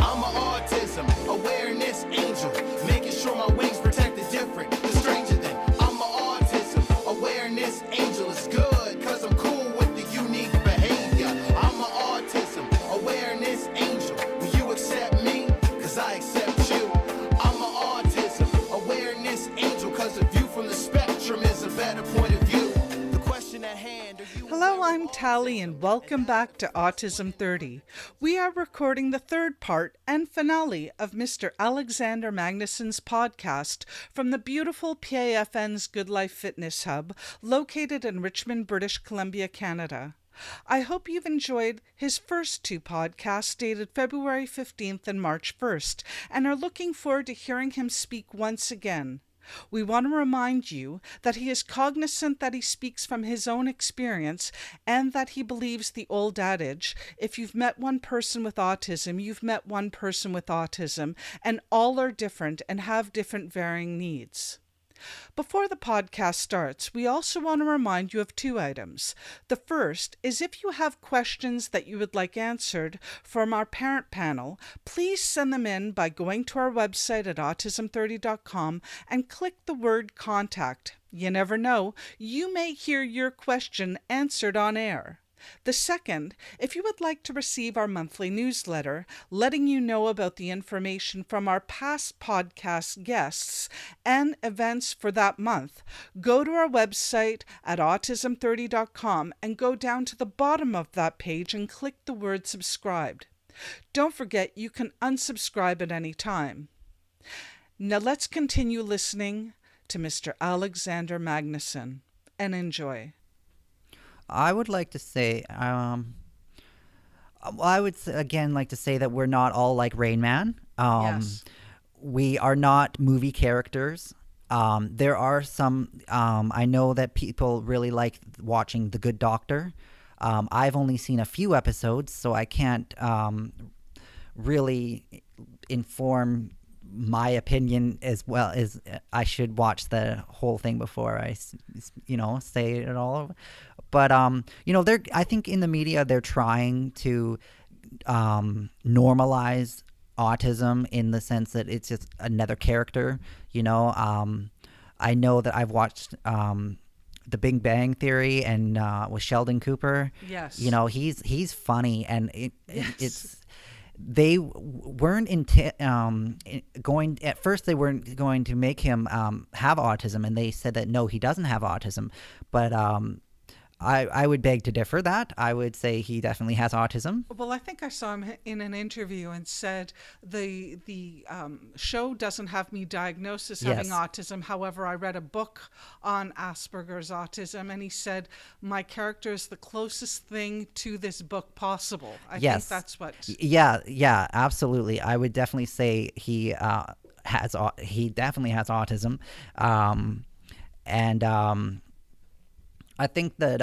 I'm an autism awareness angel, making sure my wings protect the different, the stranger than. I'm an autism awareness angel. It's good, cause I'm cool with the unique behavior. I'm an autism awareness angel. Will you accept me? Cause I accept you. I'm an autism awareness angel, cause a view from the spectrum is a better point of view. The question at hand, are you... Hello, I'm Tally, and welcome back to Autism 30. We are recording the third part and finale of Mr. Alexander Magnussen's podcast from the beautiful PAFN's Goodlife Fitness Hub, located in Richmond, British Columbia, Canada. I hope you've enjoyed his first two podcasts dated February 15th and March 1st, and are looking forward to hearing him speak once again. We want to remind you that he is cognizant that he speaks from his own experience and that he believes the old adage, if you've met one person with autism, you've met one person with autism, and all are different and have different varying needs. Before the podcast starts, we also want to remind you of two items. The first is if you have questions that you would like answered from our parent panel, please send them in by going to our website at autism30.com and click the word contact. You never know, you may hear your question answered on air. The second, if you would like to receive our monthly newsletter, letting you know about the information from our past podcast guests and events for that month, go to our website at autism30.com and go down to the bottom of that page and click the word subscribed. Don't forget you can unsubscribe at any time. Now let's continue listening to Mr. Alexander Magnussen, and enjoy. I would like to say, I would again like to say that we're not all like Rain Man. Yes. We are not movie characters. There are some, I know that people really like watching The Good Doctor. I've only seen a few episodes, so I can't really inform my opinion as well as I should watch the whole thing before I, say it all. But, I think in the media, they're trying to normalize autism in the sense that it's just another character, I know that I've watched The Big Bang Theory and with Sheldon Cooper. Yes. He's funny, and it's... They weren't going at first. They weren't going to make him have autism, and they said that no, he doesn't have autism. But I would beg to differ. That I would say he definitely has autism. Well, I think I saw him in an interview and said the show doesn't have me diagnosed as having autism. However, I read a book on Asperger's autism, and he said my character is the closest thing to this book possible. I think that's what. Yeah, absolutely. I would definitely say he definitely has autism, and. I think that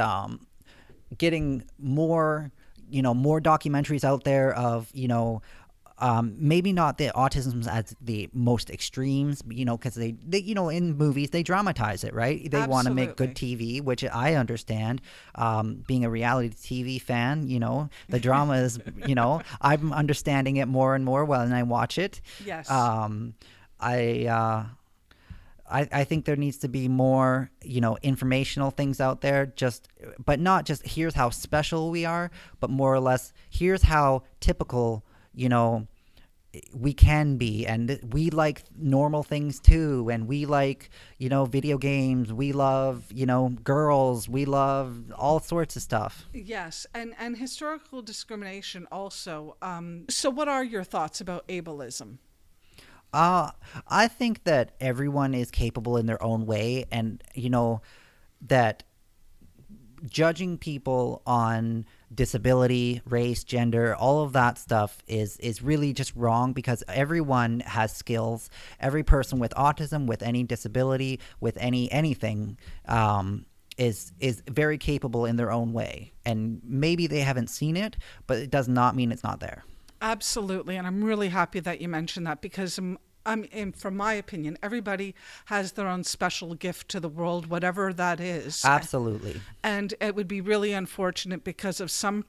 getting more documentaries out there of, maybe not the autism as the most extremes, because they in movies, they dramatize it, right? They want to make good TV, which I understand. Being a reality TV fan, the drama is, I'm understanding it more and more when I watch it. Yes. I think there needs to be more, informational things out there, but not just here's how special we are, but more or less here's how typical, we can be, and we like normal things too, and we like, video games, we love, girls, we love all sorts of stuff. Yes, and historical discrimination also. So what are your thoughts about ableism? I think that everyone is capable in their own way, and that judging people on disability, race, gender, all of that stuff is really just wrong, because everyone has skills. Every person with autism, with any disability, with anything is very capable in their own way, and maybe they haven't seen it, but it does not mean it's not there. Absolutely, and I'm really happy that you mentioned that, because from my opinion, everybody has their own special gift to the world, whatever that is. Absolutely. And it would be really unfortunate because of some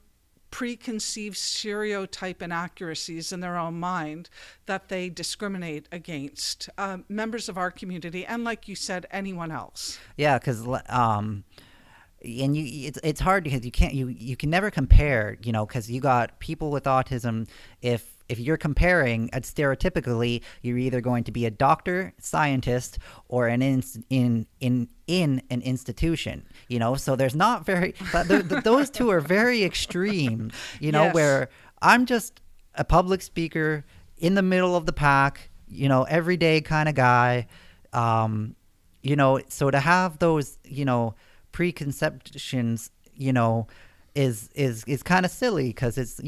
preconceived stereotype inaccuracies in their own mind that they discriminate against members of our community and, like you said, anyone else. Yeah, because and it's hard because you can never compare, because you got people with autism. If you're comparing, stereotypically, you're either going to be a doctor, scientist, or in an institution, so there's not very, but those two are very extreme, Yes. where I'm just a public speaker in the middle of the pack, everyday kind of guy, so to have those, preconceptions, is kind of silly, because it's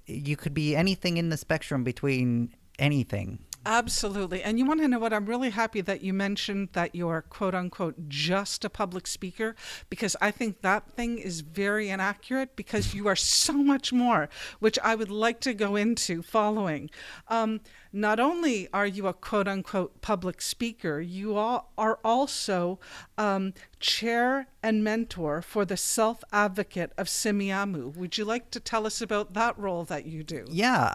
you could be anything in the spectrum between anything. Absolutely. And you want to know what? I'm really happy that you mentioned that you're quote unquote just a public speaker, because I think that thing is very inaccurate, because you are so much more, which I would like to go into following. Not only are you a quote unquote public speaker, you are also chair and mentor for the Self-Advocate of Semiahmoo. Would you like to tell us about that role that you do? Yeah,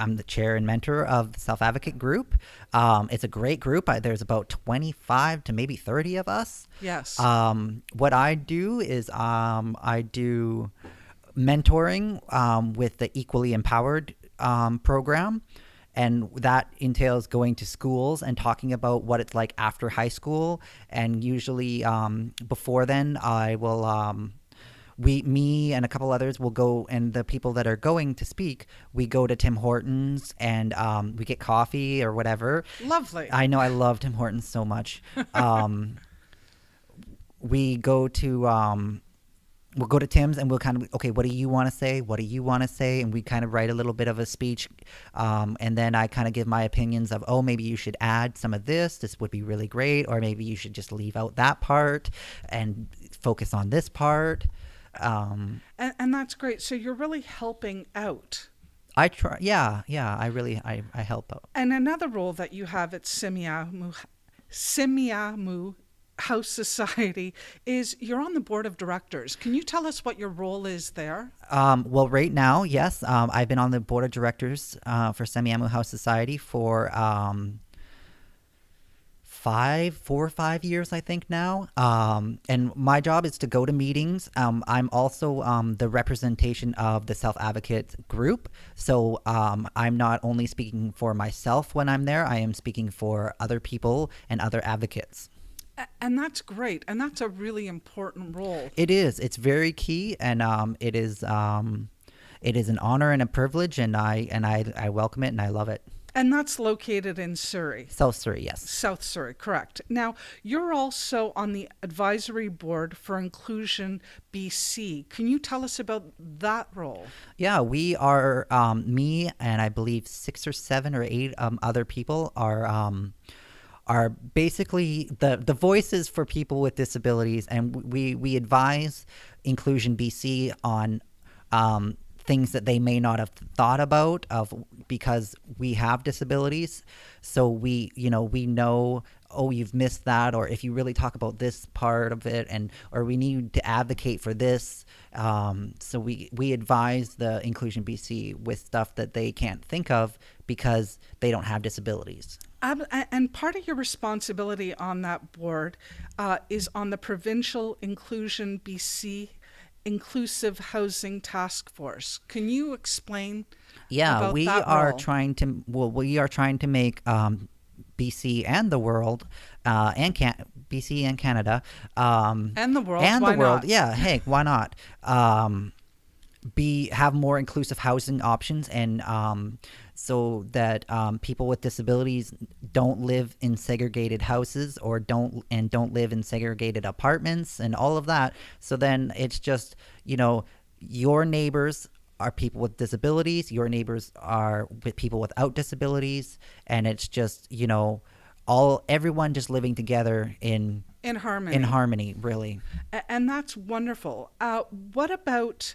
I'm the chair and mentor of the Self-Advocate group. It's a great group. There's about 25 to maybe 30 of us. Yes. What I do is I do mentoring with the Equally Empowered program. And that entails going to schools and talking about what it's like after high school. And usually before then, I will... me and a couple others will go, and the people that are going to speak, we go to Tim Hortons and we get coffee or whatever. Lovely. I know, I love Tim Hortons so much. We go to we'll go to Tim's and we'll kind of, okay, what do you want to say? What do you want to say? And we kind of write a little bit of a speech. And then I kind of give my opinions of, oh, maybe you should add some of this. This would be really great. Or maybe you should just leave out that part and focus on this part. And that's great. So you're really helping out. I try. Yeah. I help out. And another role that you have at Semiahmoo House Society is you're on the board of directors. Can you tell us what your role is there? Well, right now, yes. I've been on the board of directors for Semiahmoo House Society for 4 or 5 years, I think now. And my job is to go to meetings. I'm also the representation of the Self-Advocate group. So I'm not only speaking for myself when I'm there, I am speaking for other people and other advocates. And that's great. And that's a really important role. It is. It's very key. And it is an honor and a privilege. And I welcome it and I love it. And that's located in Surrey. South Surrey, yes. South Surrey, correct. Now, you're also on the advisory board for Inclusion BC. Can you tell us about that role? Yeah, we are, me and I believe 6 or 7 or 8 other people are basically the voices for people with disabilities. And we advise Inclusion BC on things that they may not have thought about because we have disabilities. So we know, oh, you've missed that, or if you really talk about this part of it, or we need to advocate for this. So we advise the Inclusion BC with stuff that they can't think of because they don't have disabilities. And part of your responsibility on that board is on the Provincial Inclusion BC Inclusive Housing Task Force. Can you explain? About we that are role? trying to. Well, we are trying to make BC and the world, BC and Canada, And the world. and why the world. not? Yeah, hey, why not? Have more inclusive housing options, and so that people with disabilities don't live in segregated houses or don't live in segregated apartments and all of that. So then it's just, your neighbors are people with disabilities, your neighbors are with people without disabilities, and it's just, everyone just living together in harmony, really. And that's wonderful. What about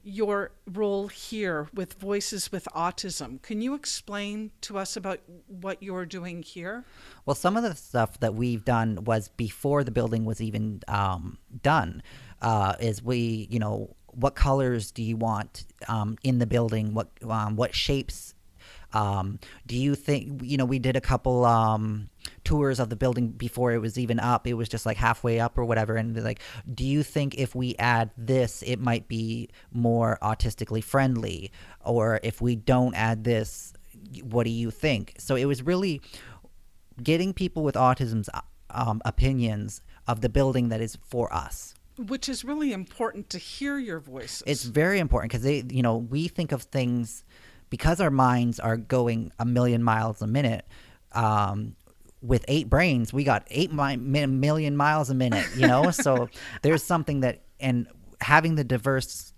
your role here with Voices with Autism? Can you explain to us about what you're doing here? Well, some of the stuff that we've done was before the building was even done. Is we, what colors do you want in the building? What shapes? Do you think, we did a couple tours of the building before it was even up. It was just like halfway up or whatever. And they're like, do you think if we add this, it might be more autistically friendly? Or if we don't add this, what do you think? So it was really getting people with autism's opinions of the building that is for us. Which is really important to hear your voices. It's very important because we think of things because our minds are going a million miles a minute. With 8 brains, we got 8 million miles a minute, so there's something that, and having the diverse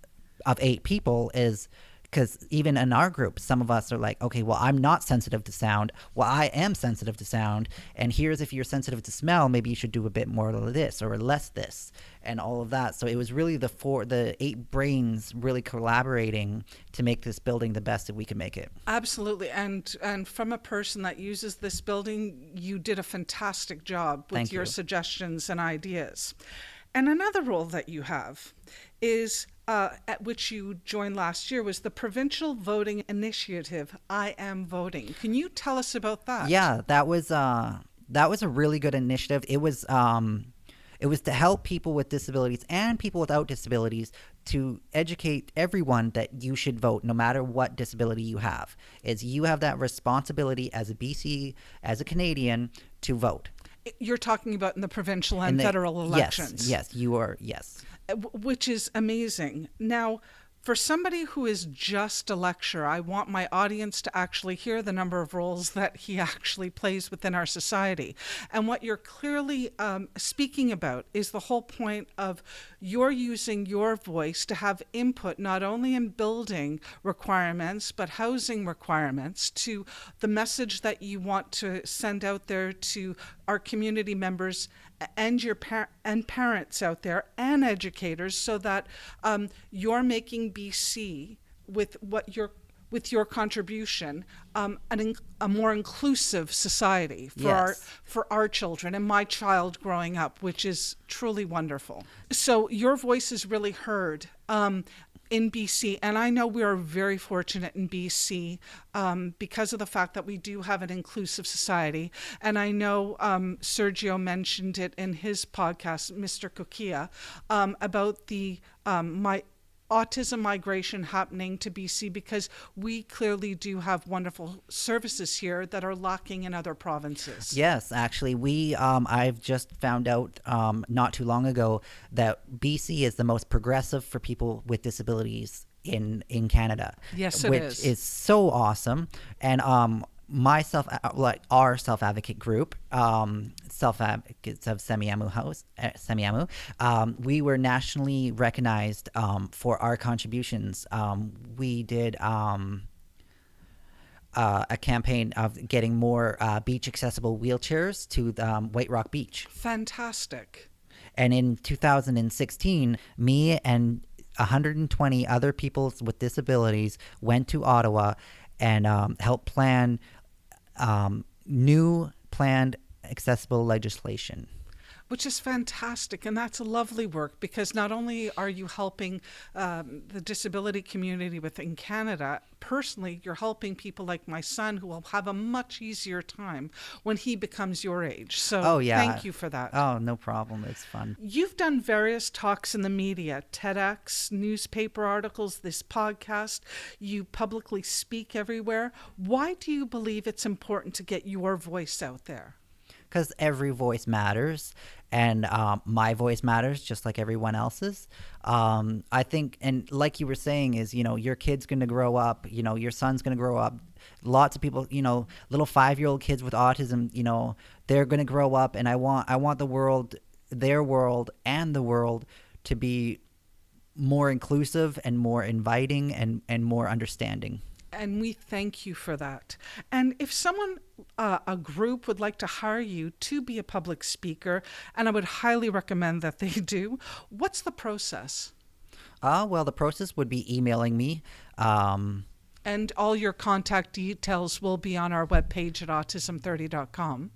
of 8 people is, because even in our group, some of us are like, okay, well, I'm not sensitive to sound. Well, I am sensitive to sound. And here's, if you're sensitive to smell, maybe you should do a bit more of this or less this and all of that. So it was really the 8 brains really collaborating to make this building the best that we could make it. Absolutely. And from a person that uses this building, you did a fantastic job with your suggestions and ideas. And another role that you have is, at which you joined last year, was the Provincial Voting Initiative, I Am Voting. Can you tell us about that? Yeah, that was a really good initiative. It was to help people with disabilities and people without disabilities, to educate everyone that you should vote no matter what disability you have. You have that responsibility as a BC, as a Canadian, to vote. You're talking about in the provincial and federal elections. Yes, you are, yes. Which is amazing. Now, for somebody who is just a lecturer, I want my audience to actually hear the number of roles that he actually plays within our society. And what you're clearly speaking about is the whole point of you're using your voice to have input not only in building requirements, but housing requirements, to the message that you want to send out there to our community members and your parents out there and educators, so that you're making BC with your contribution a more inclusive society for our children and my child growing up, which is truly wonderful. So your voice is really heard in BC, and I know we are very fortunate in BC because of the fact that we do have an inclusive society. And I know Sergio mentioned it in his podcast, Mr. Kukia, about the autism migration happening to BC, because we clearly do have wonderful services here that are lacking in other provinces. Yes, actually, I've just found out not too long ago that BC is the most progressive for people with disabilities in Canada. Yes, it is. Which is so awesome. And our self-advocate group, self-advocates of Semiahmoo House, we were nationally recognized for our contributions. We did a campaign of getting more beach-accessible wheelchairs to White Rock Beach. Fantastic. And in 2016, me and 120 other people with disabilities went to Ottawa and helped plan new planned accessible legislation. Which is fantastic, and that's a lovely work, because not only are you helping the disability community within Canada, personally, you're helping people like my son, who will have a much easier time when he becomes your age. So thank you for that. Oh, no problem. It's fun. You've done various talks in the media, TEDx, newspaper articles, this podcast. You publicly speak everywhere. Why do you believe it's important to get your voice out there? Because every voice matters, and my voice matters just like everyone else's. I think, and like you were saying, is, your kid's going to grow up, your son's going to grow up. Lots of people, little 5-year-old kids with autism, they're going to grow up, and I want the world, their world and the world, to be more inclusive and more inviting and more understanding. And we thank you for that. And if someone, a group, would like to hire you to be a public speaker, and I would highly recommend that they do, what's the process? Well, the process would be emailing me. And all your contact details will be on our webpage at autism30.com.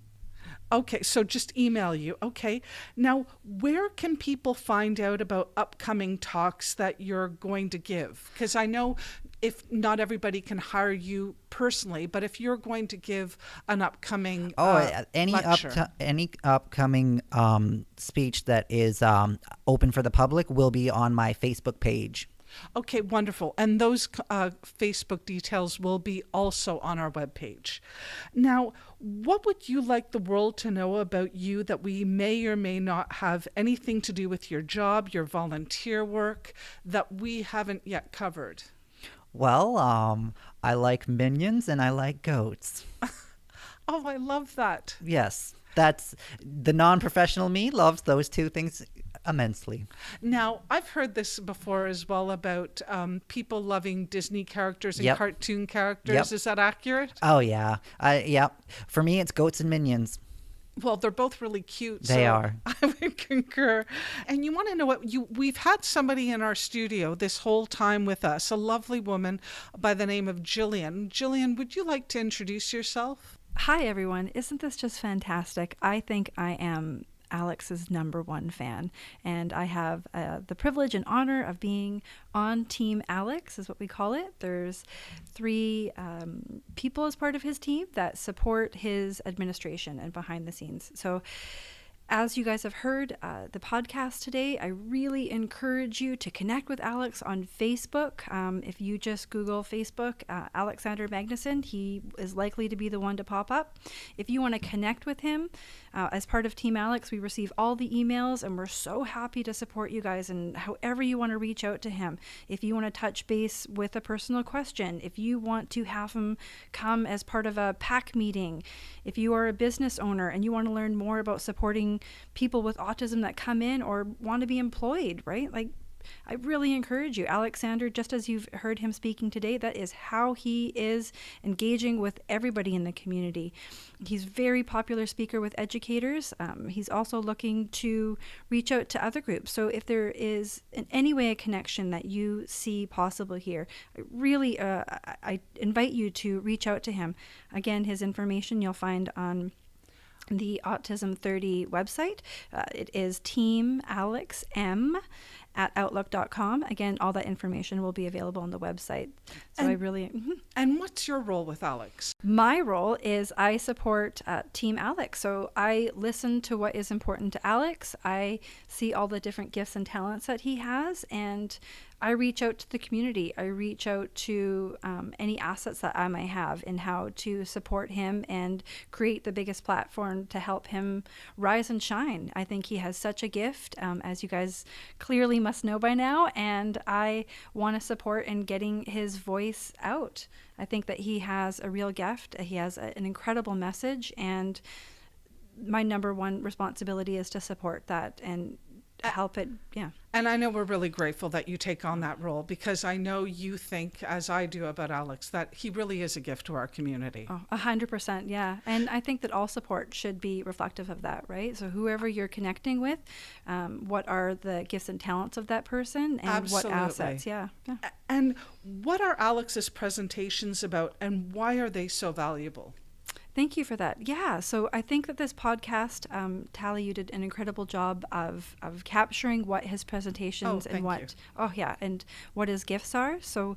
Okay, so just email you. Okay. Now, where can people find out about upcoming talks that you're going to give? Because I know if not everybody can hire you personally, but if you're going to give an upcoming lecture. Any upcoming speech that is open for the public will be on my Facebook page. Okay, wonderful. And those Facebook details will be also on our webpage. Now, what would you like the world to know about you that we may or may not have anything to do with your job, your volunteer work, that we haven't yet covered? Well, I like minions and I like goats. Oh, I love that. Yes, that's the non-professional me loves those two things immensely. Now, I've heard this before as well about people loving Disney characters and Yep. cartoon characters. Yep. Is that accurate? Oh yeah, yeah. For me, it's goats and minions. Well, they're both really cute. They so are. I would concur. And you want to know what we've had somebody in our studio this whole time with us, a lovely woman by the name of Jillian. Jillian, would you like to introduce yourself? Hi, everyone. Isn't this just fantastic? I think I am Alex's #1 fan, and I have the privilege and honor of being on Team Alex, is what we call it. There's 3 people as part of his team that support his administration and behind the scenes. So as you guys have heard the podcast today, I really encourage you to connect with Alex on Facebook. If you just Google Facebook, Alexander Magnussen, he is likely to be the one to pop up. If you want to connect with him, as part of Team Alex, we receive all the emails, and we're so happy to support you guys and however you want to reach out to him. If you want to touch base with a personal question, if you want to have him come as part of a PAC meeting, if you are a business owner and you want to learn more about supporting people with autism that come in or want to be employed, right? Like, I really encourage you. Alexander, just as you've heard him speaking today, that is how he is engaging with everybody in the community. He's a very popular speaker with educators. He's also looking to reach out to other groups. So if there is in any way a connection that you see possible here, I really I invite you to reach out to him. Again, his information you'll find on the Autism 30 website. It is teamalexm@outlook.com. Again, all that information will be available on the website. So And- I really... And what's your role with Alex? My role is I support Team Alex. So I listen to what is important to Alex. I see all the different gifts and talents that he has, and I reach out to the community. I reach out to any assets that I may have in how to support him and create the biggest platform to help him rise and shine. I think he has such a gift, as you guys clearly must know by now, and I want to support in getting his voice out. I think that he has a real gift. He has an incredible message, and my #1 responsibility is to support that and help it. Yeah. And I know we're really grateful that you take on that role, because I know you think, as I do about Alex, that he really is a gift to our community. Oh, 100%. Yeah. And I think that all support should be reflective of that, right? So whoever you're connecting with, what are the gifts and talents of that person, and Absolutely. what assets? Yeah. And what are Alex's presentations about, and why are they so valuable? Thank you for that. Yeah, so I think that this podcast, Tally, you did an incredible job of capturing what his presentations and and what his gifts are. So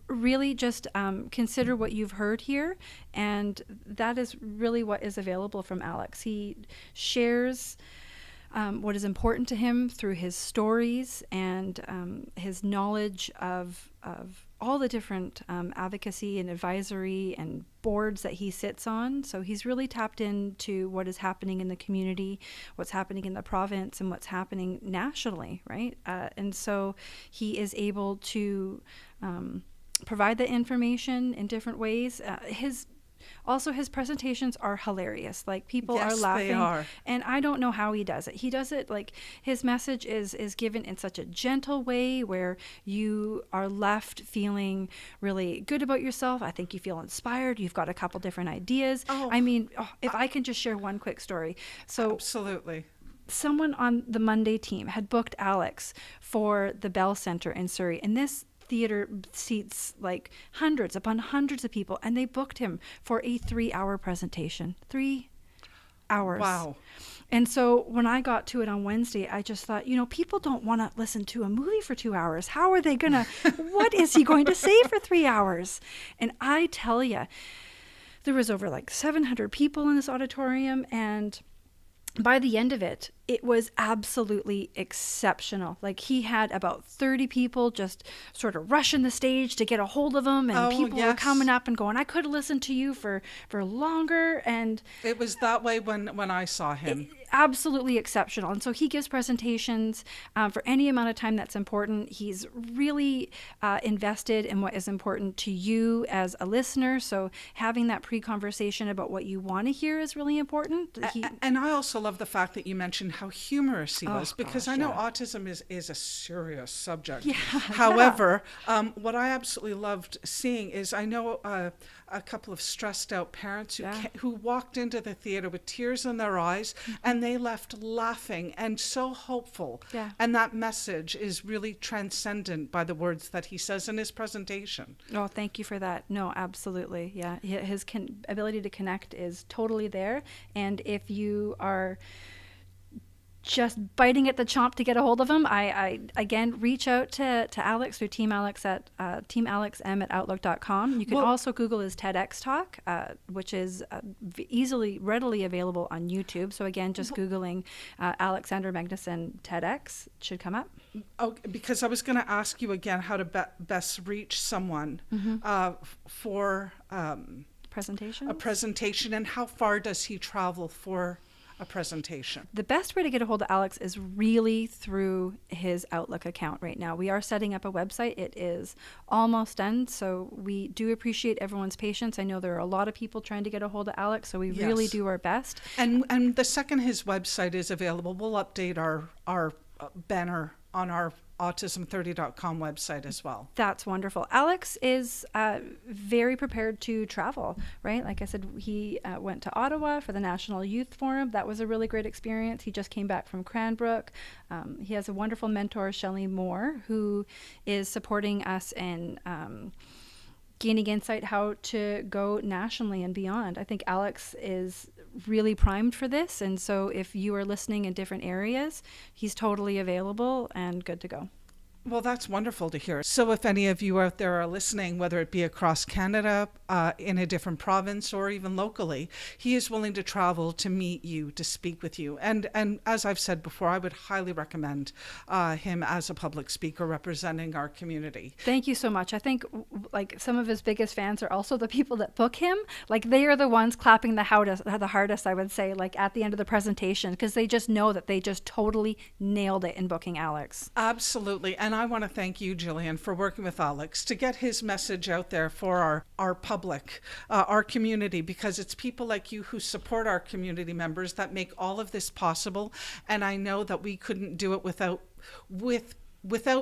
really just consider what you've heard here, and that is really what is available from Alex. He shares what is important to him through his stories and his knowledge of all the different advocacy and advisory and boards that he sits on. So he's really tapped into what is happening in the community, what's happening in the province, and what's happening nationally, right? And so he is able to provide the information in different ways. His presentations are hilarious. Like, people are laughing. They are. And I don't know how he does it. He does it like, his message is given in such a gentle way where you are left feeling really good about yourself. I think you feel inspired. You've got a couple different ideas. If I can just share one quick story. So Absolutely. someone on the Monday team had booked Alex for the Bell Centre in Surrey, and this theater seats like hundreds upon hundreds of people, and they booked him for a 3-hour presentation. hours. Wow. And so when I got to it on Wednesday, I just thought, people don't want to listen to a movie for 2 hours. How are they going to, what is he going to say for 3 hours? And I tell you, there was over like 700 people in this auditorium, and by the end of it, it was absolutely exceptional. Like, he had about 30 people just sort of rushing the stage to get a hold of him, and people were coming up and going, I could have listened to you for longer. And it was that way when I saw him. Absolutely exceptional. And so he gives presentations for any amount of time that's important. He's really invested in what is important to you as a listener. So having that pre-conversation about what you want to hear is really important. And I also love the fact that you mentioned how humorous he was, because gosh, I know yeah. autism is a serious subject. Yeah, However, what I absolutely loved seeing is, I know a couple of stressed out parents who walked into the theater with tears in their eyes, and they left laughing and so hopeful. Yeah. And that message is really transcendent by the words that he says in his presentation. Oh, thank you for that. No, absolutely. Yeah. His ability to connect is totally there. And if you are just biting at the chomp to get a hold of him, I again, reach out to Alex through Team Alex at teamalexm@outlook.com. You can also Google his TEDx talk, which is readily available on YouTube. So again, just Googling Alexander Magnussen TEDx should come up. Oh, because I was going to ask you again how to best reach someone for Presentation. a presentation, and how far does he travel for a presentation? The best way to get a hold of Alex is really through his Outlook account right now. We are setting up a website. It is almost done, so we do appreciate everyone's patience. I know there are a lot of people trying to get a hold of Alex, so we really do our best. And the second his website is available, we'll update our banner on our autism30.com website as well. That's wonderful. Alex is very prepared to travel, right? Like I said, he went to Ottawa for the National Youth Forum. That was a really great experience. He just came back from Cranbrook. He has a wonderful mentor, Shelley Moore, who is supporting us in gaining insight how to go nationally and beyond. I think Alex is really primed for this, and so if you are listening in different areas, he's totally available and good to go. Well, that's wonderful to hear. So if any of you out there are listening, whether it be across Canada, in a different province, or even locally, he is willing to travel to meet you, to speak with you. And as I've said before, I would highly recommend him as a public speaker representing our community. Thank you so much. I think like some of his biggest fans are also the people that book him. Like, they are the ones clapping the hardest, I would say, like at the end of the presentation, because they just know that they just totally nailed it in booking Alex. Absolutely. And I want to thank you, Jillian, for working with Alex to get his message out there for our public, our community, because it's people like you who support our community members that make all of this possible. And I know that we couldn't do it without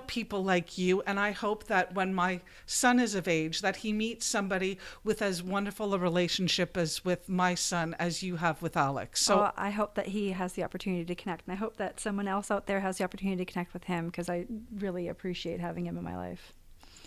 people like you. And I hope that when my son is of age, that he meets somebody with as wonderful a relationship as with my son as you have with Alex. So I hope that he has the opportunity to connect, and I hope that someone else out there has the opportunity to connect with him, because I really appreciate having him in my life.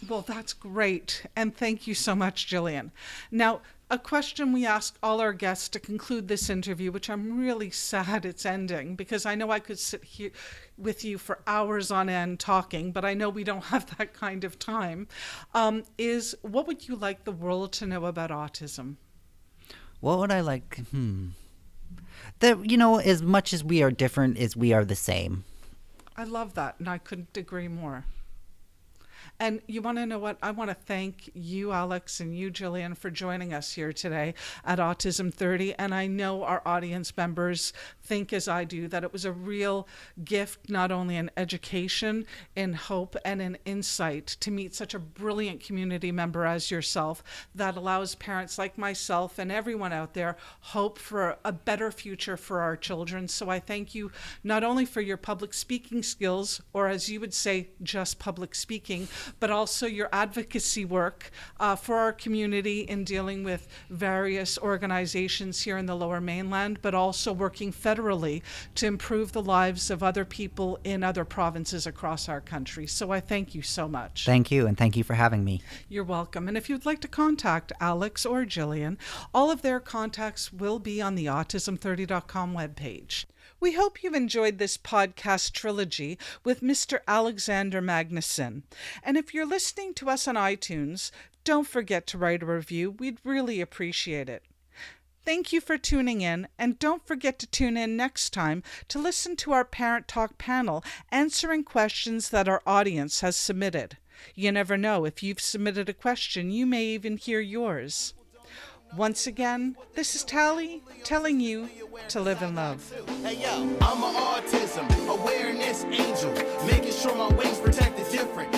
Well, that's great. And thank you so much, Jillian. Now, a question we ask all our guests to conclude this interview, which I'm really sad it's ending, because I know I could sit here with you for hours on end talking, but I know we don't have that kind of time, is what would you like the world to know about autism? What would I like? That, as much as we are different, as we are the same. I love that, and I couldn't agree more. And you want to know what? I want to thank you, Alex, and you, Jillian, for joining us here today at Autism 30. And I know our audience members think, as I do, that it was a real gift, not only in education, in hope, and in insight to meet such a brilliant community member as yourself that allows parents like myself and everyone out there hope for a better future for our children. So I thank you not only for your public speaking skills, or as you would say, just public speaking, but also your advocacy work for our community in dealing with various organizations here in the Lower Mainland, but also working federally to improve the lives of other people in other provinces across our country. So I thank you so much. Thank you, and thank you for having me. You're welcome. And if you'd like to contact Alex or Jillian, all of their contacts will be on the autism30.com webpage. We hope you've enjoyed this podcast trilogy with Mr. Alexander Magnussen. And if you're listening to us on iTunes, don't forget to write a review. We'd really appreciate it. Thank you for tuning in, and don't forget to tune in next time to listen to our Parent Talk panel answering questions that our audience has submitted. You never know, if you've submitted a question, you may even hear yours. Once again, this is Tally telling you to live in love. Hey yo, I'm an autism awareness angel, making sure my wings protect the different.